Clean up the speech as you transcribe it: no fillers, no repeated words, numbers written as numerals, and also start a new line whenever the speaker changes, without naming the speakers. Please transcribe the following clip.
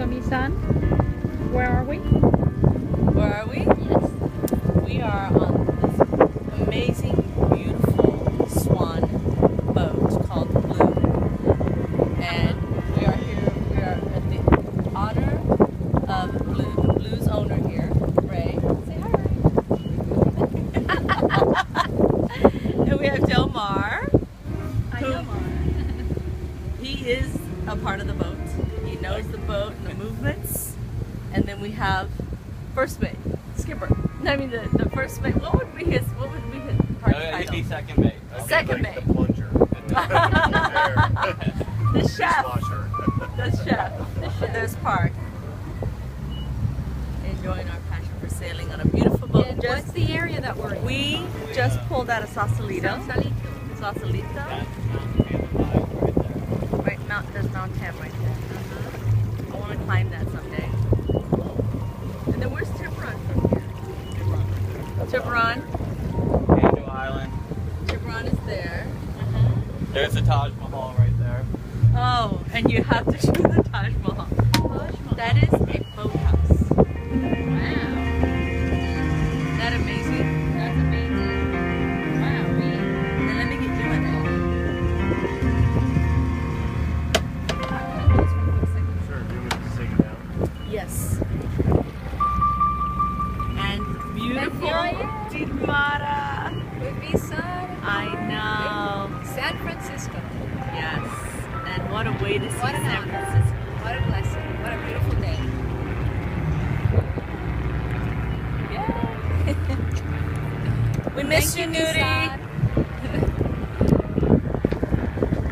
So MeeSun, where are we?
Where are we?
Yes.
We are on this amazing, beautiful Swan boat called Blue. And we are here, we are at the honor of Blue, the Blue's owner here, Ray. Say hi, Ray. And we have DelMar.
Hi, DelMar.
He is a part of the boat. He knows the boat and the movements. And then we have first mate, skipper. No, I mean the first mate. What would be his part title?
He'd be second mate.
Okay, second
like
mate.
The plunger.
The chef.
Dishwasher.
The chef. And there's Parke. Enjoying our passion for sailing on a beautiful boat.
And what's the area that we're in?
We just pulled out of Sausalito. Sausalito. Right, there's Mount Tam right there. I want to climb that someday. And then where's Tiburon from here? Tiburon.
Angel Island.
Tiburon is there.
There's the Taj Mahal right there.
Oh, and you have to show the Taj Mahal. That is a boathouse.
Wow.
Isn't that amazing?
That's amazing. Wow.
Then let me get you in it.
Sure, do you want me to take it down?
Yes. And beautiful Ditmara.
With MeeSun.
I know.
San Francisco.
Yes. And what a way to see
What an
San
honor.
Francisco.
What a blessing. What a beautiful day.
We miss you,
Thank
Nudie.
MeeSun.